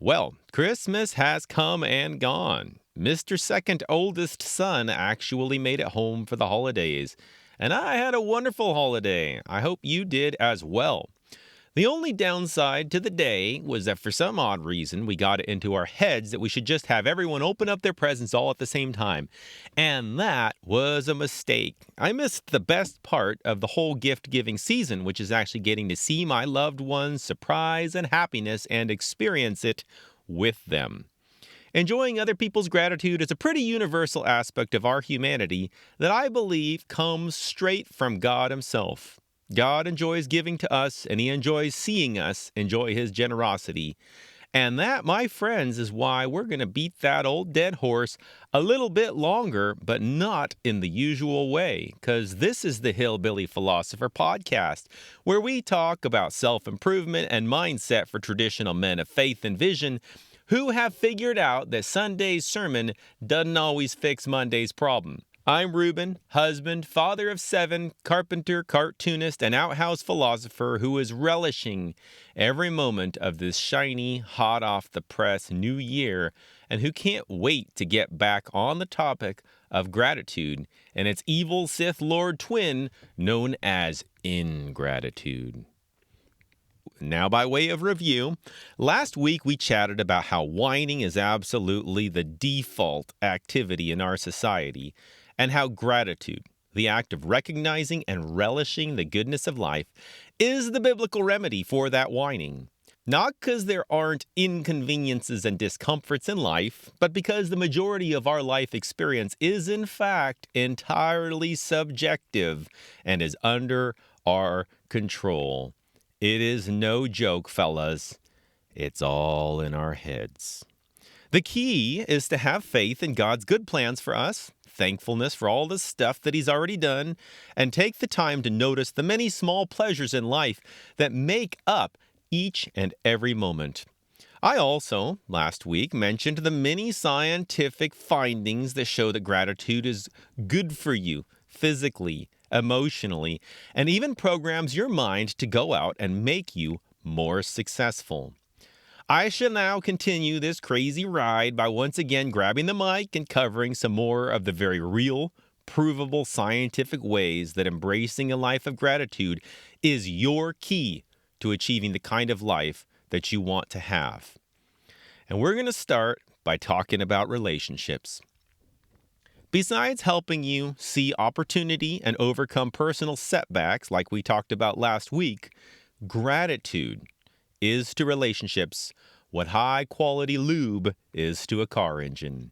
Well, Christmas has come and gone. Mr. Second oldest son actually made it home for the holidays, and I had a wonderful holiday. I hope you did as well. The only downside to the day was that for some odd reason, we got it into our heads that we should just have everyone open up their presents all at the same time. And that was a mistake. I missed the best part of the whole gift giving season, which is actually getting to see my loved ones' surprise and happiness and experience it with them. Enjoying other people's gratitude is a pretty universal aspect of our humanity that I believe comes straight from God Himself. God enjoys giving to us, and He enjoys seeing us enjoy His generosity. And that, my friends, is why we're going to beat that old dead horse a little bit longer, but not in the usual way, because this is the Hillbilly Philosopher podcast, where we talk about self-improvement and mindset for traditional men of faith and vision who have figured out that Sunday's sermon doesn't always fix Monday's problem. I'm Ruben, husband, father of 7, carpenter, cartoonist, and outhouse philosopher who is relishing every moment of this shiny, hot-off-the-press new year, and who can't wait to get back on the topic of gratitude and its evil Sith Lord twin known as ingratitude. Now, by way of review, last week we chatted about how whining is absolutely the default activity in our society, and how gratitude, the act of recognizing and relishing the goodness of life, is the biblical remedy for that whining. Not because there aren't inconveniences and discomforts in life, but because the majority of our life experience is in fact entirely subjective and is under our control. It is no joke, fellas. It's all in our heads. The key is to have faith in God's good plans for us, thankfulness for all the stuff that He's already done, and take the time to notice the many small pleasures in life that make up each and every moment. I also, last week, mentioned the many scientific findings that show that gratitude is good for you physically, emotionally, and even programs your mind to go out and make you more successful. I shall now continue this crazy ride by once again grabbing the mic and covering some more of the very real, provable scientific ways that embracing a life of gratitude is your key to achieving the kind of life that you want to have. And we're going to start by talking about relationships. Besides helping you see opportunity and overcome personal setbacks like we talked about last week, gratitude is to relationships what high-quality lube is to a car engine.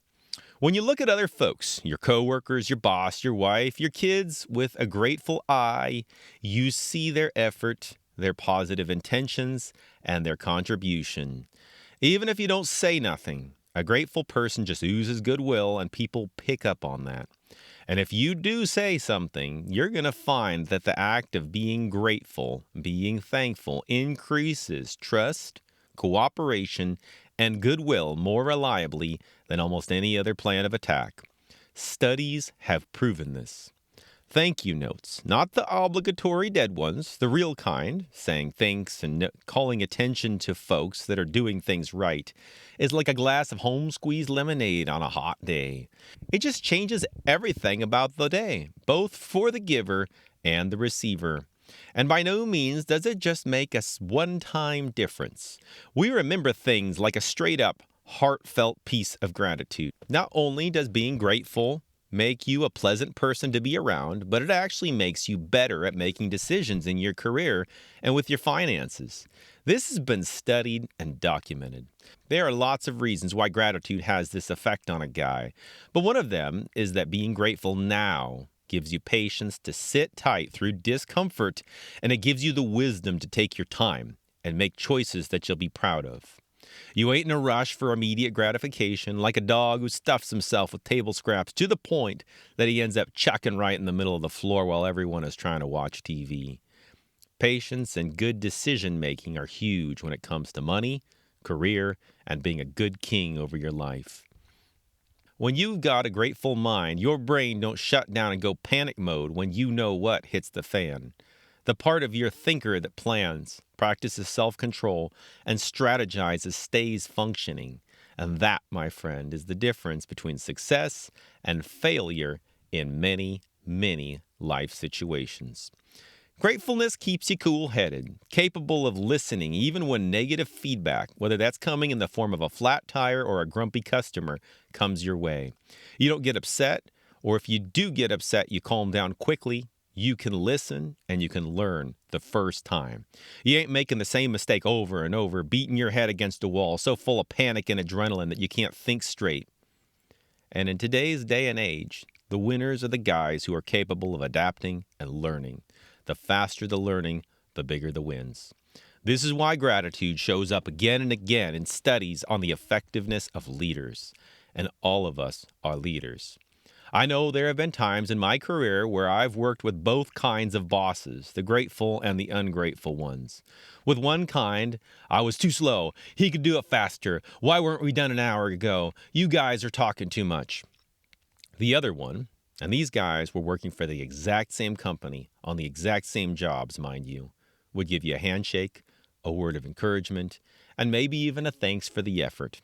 When you look at other folks, your coworkers, your boss, your wife, your kids, with a grateful eye, you see their effort, their positive intentions, and their contribution. Even if you don't say nothing, a grateful person just oozes goodwill, and people pick up on that. And if you do say something, you're going to find that the act of being grateful, being thankful, increases trust, cooperation, and goodwill more reliably than almost any other plan of attack. Studies have proven this. Thank you notes, not the obligatory dead ones, the real kind, saying thanks and calling attention to folks that are doing things right, is like a glass of home-squeezed lemonade on a hot day. It just changes everything about the day, both for the giver and the receiver. And by no means does it just make a one-time difference. We remember things like a straight-up, heartfelt piece of gratitude. Not only does being grateful make you a pleasant person to be around, but it actually makes you better at making decisions in your career and with your finances. This has been studied and documented. There are lots of reasons why gratitude has this effect on a guy, but one of them is that being grateful now gives you patience to sit tight through discomfort, and it gives you the wisdom to take your time and make choices that you'll be proud of. You ain't in a rush for immediate gratification, like a dog who stuffs himself with table scraps to the point that he ends up chucking right in the middle of the floor while everyone is trying to watch TV. Patience and good decision-making are huge when it comes to money, career, and being a good king over your life. When you've got a grateful mind, your brain don't shut down and go panic mode when you know what hits the fan. the part of your thinker that plans, practices self-control, and strategizes stays functioning. And that, my friend, is the difference between success and failure in many, many life situations. Gratefulness keeps you cool-headed, capable of listening even when negative feedback, whether that's coming in the form of a flat tire or a grumpy customer, comes your way. You don't get upset, or if you do get upset, you calm down quickly. You can listen and you can learn the first time. You ain't making the same mistake over and over, beating your head against a wall, so full of panic and adrenaline that you can't think straight. And in today's day and age, the winners are the guys who are capable of adapting and learning. The faster the learning, the bigger the wins. This is why gratitude shows up again and again in studies on the effectiveness of leaders. And all of us are leaders. I know there have been times in my career where I've worked with both kinds of bosses, the grateful and the ungrateful ones. With one kind, I was too slow. He could do it faster. Why weren't we done an hour ago? You guys are talking too much. The other one, and these guys were working for the exact same company on the exact same jobs, mind you, would give you a handshake, a word of encouragement, and maybe even a thanks for the effort.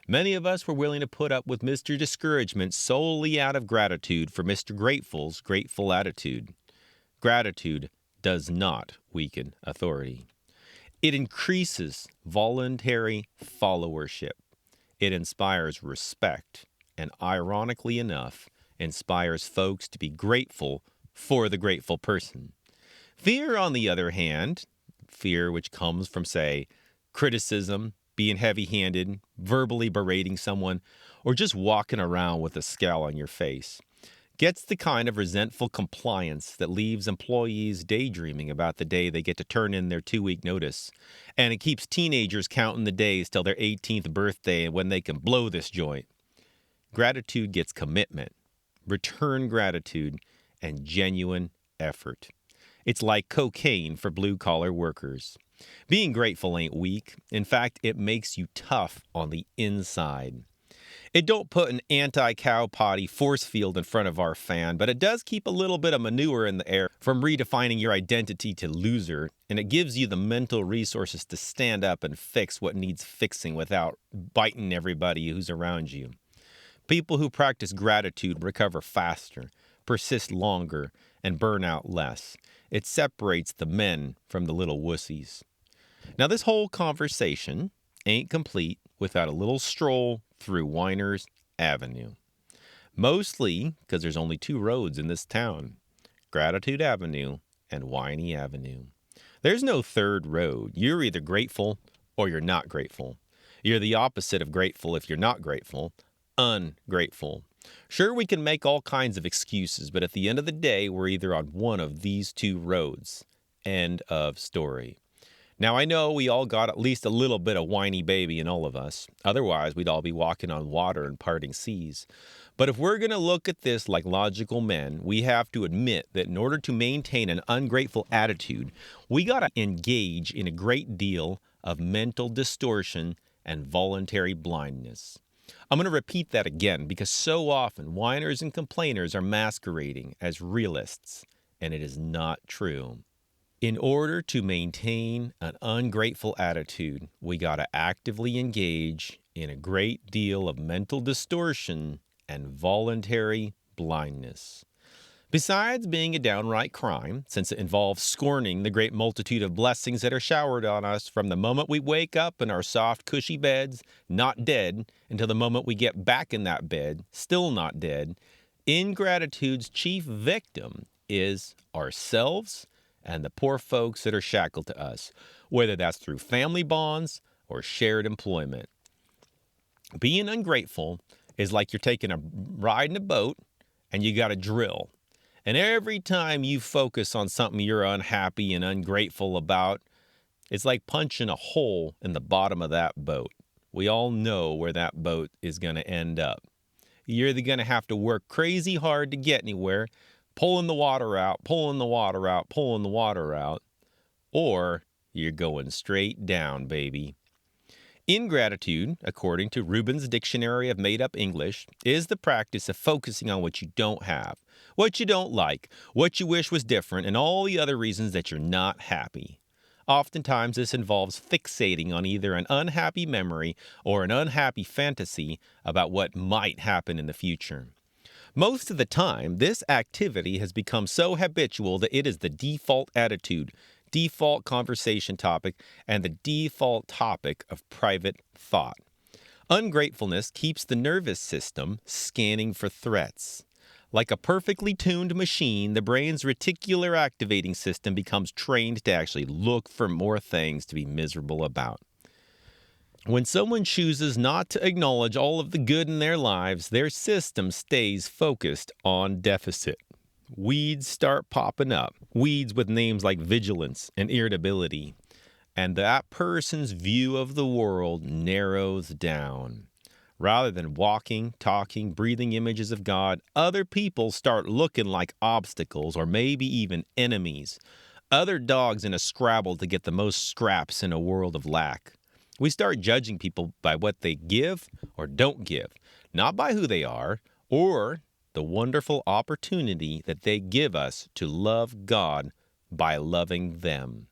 Many of us were willing to put up with Mr. Discouragement solely out of gratitude for Mr. Grateful's grateful attitude. Gratitude does not weaken authority. It increases voluntary followership. It inspires respect, and ironically enough, inspires folks to be grateful for the grateful person. Fear, on the other hand, fear which comes from, say, criticism, being heavy-handed, verbally berating someone, or just walking around with a scowl on your face, gets the kind of resentful compliance that leaves employees daydreaming about the day they get to turn in their 2-week notice. And it keeps teenagers counting the days till their 18th birthday and when they can blow this joint. Gratitude gets commitment, return gratitude, and genuine effort. It's like cocaine for blue-collar workers. Being grateful ain't weak. In fact, it makes you tough on the inside. It don't put an anti-cow potty force field in front of our fan, but it does keep a little bit of manure in the air from redefining your identity to loser, and it gives you the mental resources to stand up and fix what needs fixing without biting everybody who's around you. People who practice gratitude recover faster, persist longer, and burn out less. It separates the men from the little wussies. Now, this whole conversation ain't complete without a little stroll through Weiner's Avenue. Mostly because there's only 2 roads in this town, Gratitude Avenue and Winey Avenue. There's no third road. You're either grateful or you're not grateful. You're the opposite of grateful if you're not grateful, ungrateful. Sure, we can make all kinds of excuses, but at the end of the day, we're either on one of these 2 roads. End of story. Now, I know we all got at least a little bit of whiny baby in all of us. Otherwise, we'd all be walking on water and parting seas. But if we're going to look at this like logical men, we have to admit that in order to maintain an ungrateful attitude, we got to engage in a great deal of mental distortion and voluntary blindness. I'm going to repeat that again because so often whiners and complainers are masquerading as realists, and it is not true. In order to maintain an ungrateful attitude, we got to actively engage in a great deal of mental distortion and voluntary blindness. Besides being a downright crime, since it involves scorning the great multitude of blessings that are showered on us from the moment we wake up in our soft, cushy beds, not dead, until the moment we get back in that bed, still not dead, ingratitude's chief victim is ourselves and the poor folks that are shackled to us, whether that's through family bonds or shared employment. Being ungrateful is like you're taking a ride in a boat and you got a drill. And every time you focus on something you're unhappy and ungrateful about, it's like punching a hole in the bottom of that boat. We all know where that boat is going to end up. You're either going to have to work crazy hard to get anywhere, pulling the water out, pulling the water out, pulling the water out, or you're going straight down, baby. Ingratitude, according to Rubin's Dictionary of Made-Up English, is the practice of focusing on what you don't have, what you don't like, what you wish was different, and all the other reasons that you're not happy. Oftentimes, this involves fixating on either an unhappy memory or an unhappy fantasy about what might happen in the future. Most of the time, this activity has become so habitual that it is the default attitude, default conversation topic, and the default topic of private thought. Ungratefulness keeps the nervous system scanning for threats. Like a perfectly tuned machine, the brain's reticular activating system becomes trained to actually look for more things to be miserable about. When someone chooses not to acknowledge all of the good in their lives, their system stays focused on deficit. Weeds start popping up, weeds with names like vigilance and irritability, and that person's view of the world narrows down. Rather than walking, talking, breathing images of God, other people start looking like obstacles or maybe even enemies. Other dogs in a scrabble to get the most scraps in a world of lack. We start judging people by what they give or don't give, not by who they are or the wonderful opportunity that they give us to love God by loving them.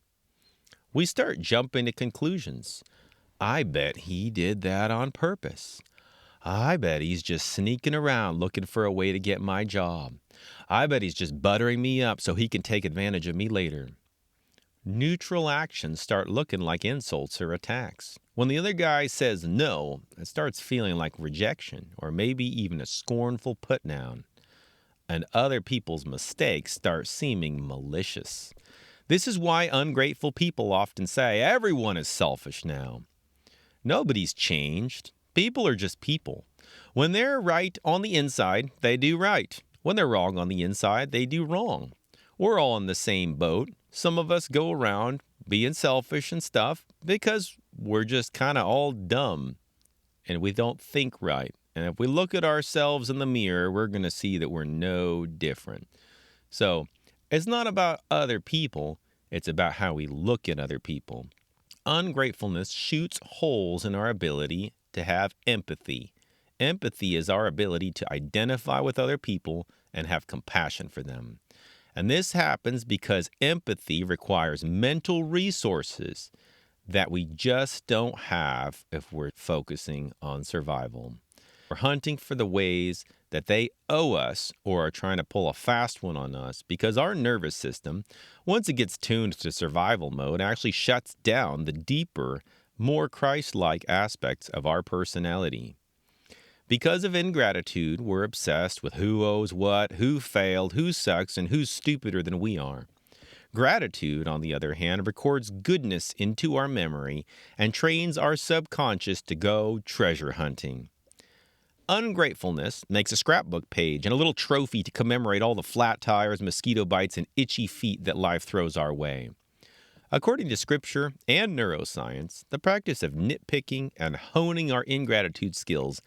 We start jumping to conclusions. I bet he did that on purpose. I bet he's just sneaking around looking for a way to get my job. I bet he's just buttering me up so he can take advantage of me later. Neutral actions start looking like insults or attacks. When the other guy says no, it starts feeling like rejection or maybe even a scornful put-down. And other people's mistakes start seeming malicious. This is why ungrateful people often say everyone is selfish now. Nobody's changed. People are just people. When they're right on the inside, they do right. When they're wrong on the inside, they do wrong. We're all in the same boat. Some of us go around being selfish and stuff because we're just kind of all dumb and we don't think right. And if we look at ourselves in the mirror, we're going to see that we're no different. So it's not about other people. It's about how we look at other people. Ungratefulness shoots holes in our ability to have empathy. Empathy is our ability to identify with other people and have compassion for them. And this happens because empathy requires mental resources that we just don't have if we're focusing on survival. We're hunting for the ways that they owe us or are trying to pull a fast one on us because our nervous system, once it gets tuned to survival mode, actually shuts down the deeper, more Christ-like aspects of our personality. Because of ingratitude, we're obsessed with who owes what, who failed, who sucks, and who's stupider than we are. Gratitude, on the other hand, records goodness into our memory and trains our subconscious to go treasure hunting. Ungratefulness makes a scrapbook page and a little trophy to commemorate all the flat tires, mosquito bites, and itchy feet that life throws our way. According to Scripture and neuroscience, the practice of nitpicking and honing our ingratitude skills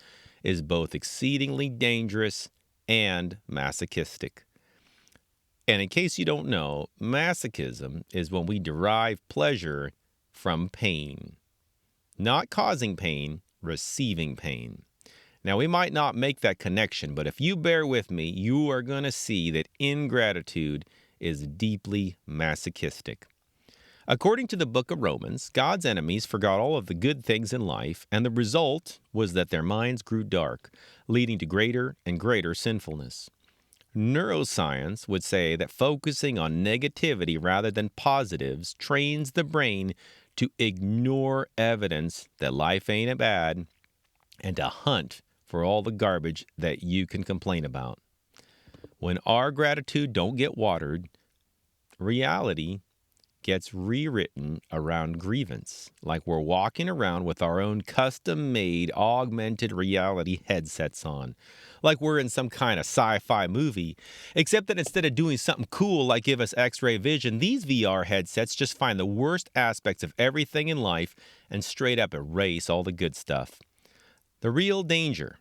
is both exceedingly dangerous and masochistic. And in case you don't know, masochism is when we derive pleasure from pain. Not causing pain, receiving pain. Now, we might not make that connection, but if you bear with me, you are going to see that ingratitude is deeply masochistic. According to the book of Romans, God's enemies forgot all of the good things in life, and the result was that their minds grew dark, leading to greater and greater sinfulness. Neuroscience would say that focusing on negativity rather than positives trains the brain to ignore evidence that life ain't bad and to hunt for all the garbage that you can complain about. When our gratitude don't get watered, reality gets rewritten around grievance, like we're walking around with our own custom-made augmented reality headsets on, like we're in some kind of sci-fi movie, except that instead of doing something cool like give us X-ray vision, these VR headsets just find the worst aspects of everything in life and straight up erase all the good stuff. The real danger,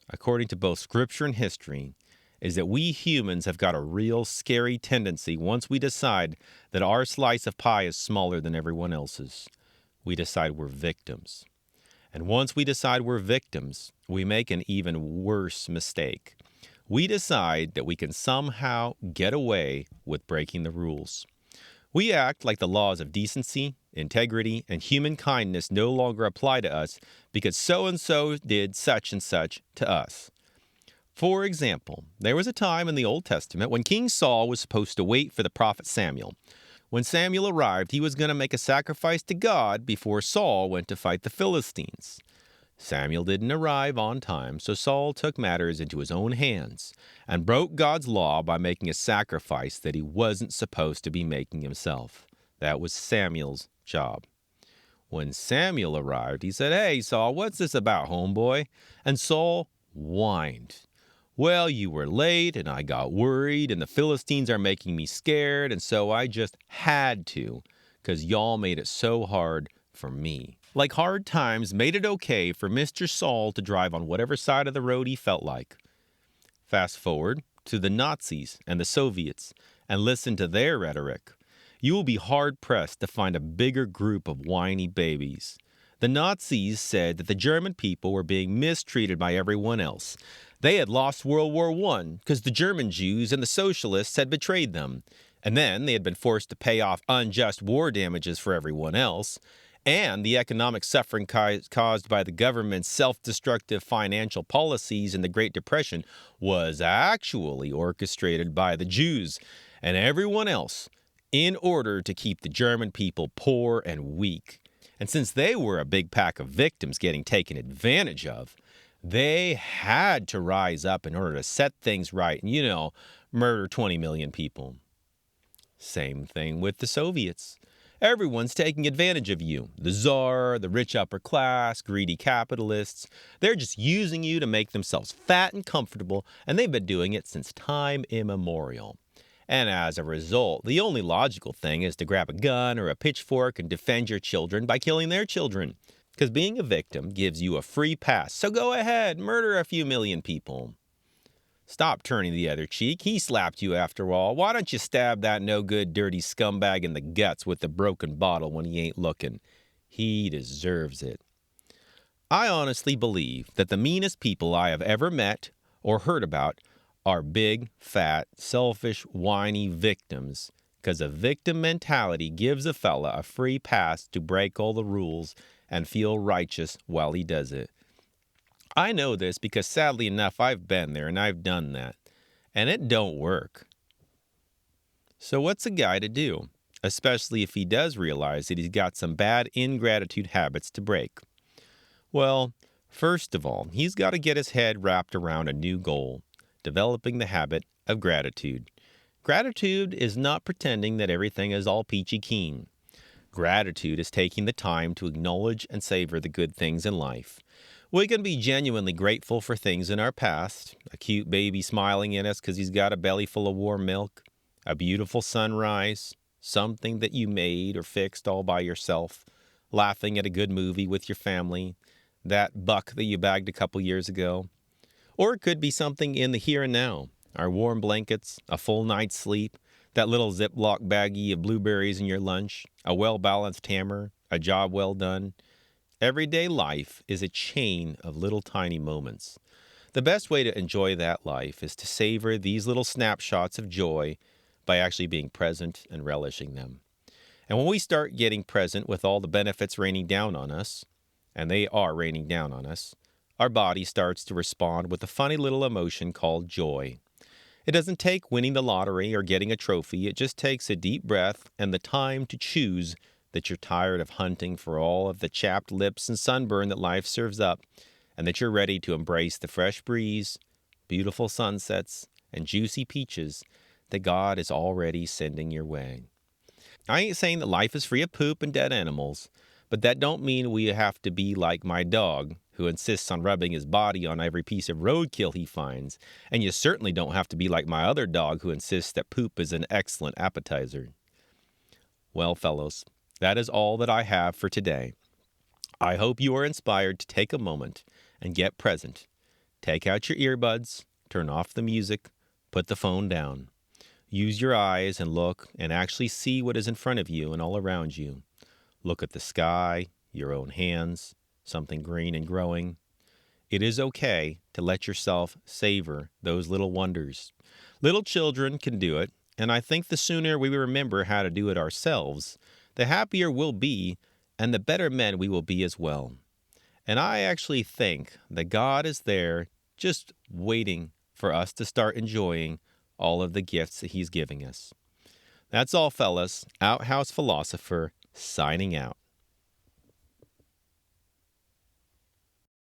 according to both scripture and history, is that we humans have got a real scary tendency once we decide that our slice of pie is smaller than everyone else's. We decide we're victims. And once we decide we're victims, we make an even worse mistake. We decide that we can somehow get away with breaking the rules. We act like the laws of decency, integrity, and human kindness no longer apply to us because so and so did such and such to us. For example, there was a time in the Old Testament when King Saul was supposed to wait for the prophet Samuel. When Samuel arrived, he was going to make a sacrifice to God before Saul went to fight the Philistines. Samuel didn't arrive on time, so Saul took matters into his own hands and broke God's law by making a sacrifice that he wasn't supposed to be making himself. That was Samuel's job. When Samuel arrived, he said, "Hey, Saul, what's this about, homeboy?" And Saul whined. "Well, you were late, and I got worried, and the Philistines are making me scared, and so I just had to, because y'all made it so hard for me." Like hard times made it okay for Mr. Saul to drive on whatever side of the road he felt like. Fast forward to the Nazis and the Soviets and listen to their rhetoric. You will be hard-pressed to find a bigger group of whiny babies. The Nazis said that the German people were being mistreated by everyone else. They had lost World War I because the German Jews and the socialists had betrayed them. And then they had been forced to pay off unjust war damages for everyone else. And the economic suffering caused by the government's self-destructive financial policies in the Great Depression was actually orchestrated by the Jews and everyone else in order to keep the German people poor and weak. And since they were a big pack of victims getting taken advantage of, they had to rise up in order to set things right and, murder 20 million people. Same thing with the Soviets. Everyone's taking advantage of you. The czar, the rich upper class, greedy capitalists. They're just using you to make themselves fat and comfortable, and they've been doing it since time immemorial. And as a result, the only logical thing is to grab a gun or a pitchfork and defend your children by killing their children. Because being a victim gives you a free pass, so go ahead, murder a few million people. Stop turning the other cheek. He slapped you after all. Why don't you stab that no-good, dirty scumbag in the guts with the broken bottle when he ain't looking? He deserves it. I honestly believe that the meanest people I have ever met or heard about are big, fat, selfish, whiny victims, because a victim mentality gives a fella a free pass to break all the rules and feel righteous while he does it. I know this because sadly enough, I've been there and I've done that. And it don't work. So what's a guy to do? Especially if he does realize that he's got some bad ingratitude habits to break. Well, first of all, he's got to get his head wrapped around a new goal, developing the habit of gratitude. Gratitude is not pretending that everything is all peachy keen. Gratitude is taking the time to acknowledge and savor the good things in life. We can be genuinely grateful for things in our past, a cute baby smiling at us because he's got a belly full of warm milk, a beautiful sunrise, something that you made or fixed all by yourself, laughing at a good movie with your family, that buck that you bagged a couple years ago. Or it could be something in the here and now, our warm blankets, a full night's sleep, that little Ziploc baggie of blueberries in your lunch, a well-balanced hammer, a job well done. Everyday life is a chain of little tiny moments. The best way to enjoy that life is to savor these little snapshots of joy by actually being present and relishing them. And when we start getting present with all the benefits raining down on us, and they are raining down on us, our body starts to respond with a funny little emotion called joy. It doesn't take winning the lottery or getting a trophy. It just takes a deep breath and the time to choose that you're tired of hunting for all of the chapped lips and sunburn that life serves up, and that you're ready to embrace the fresh breeze, beautiful sunsets, and juicy peaches that God is already sending your way. I ain't saying that life is free of poop and dead animals, but that don't mean we have to be like my dog, who insists on rubbing his body on every piece of roadkill he finds, and you certainly don't have to be like my other dog who insists that poop is an excellent appetizer. Well, fellows, that is all that I have for today. I hope you are inspired to take a moment and get present. Take out your earbuds, turn off the music, put the phone down. Use your eyes and look and actually see what is in front of you and all around you. Look at the sky, your own hands, something green and growing. It is okay to let yourself savor those little wonders. Little children can do it, and I think the sooner we remember how to do it ourselves, the happier we'll be and the better men we will be as well. And I actually think that God is there just waiting for us to start enjoying all of the gifts that He's giving us. That's all, fellas. Outhouse Philosopher signing out.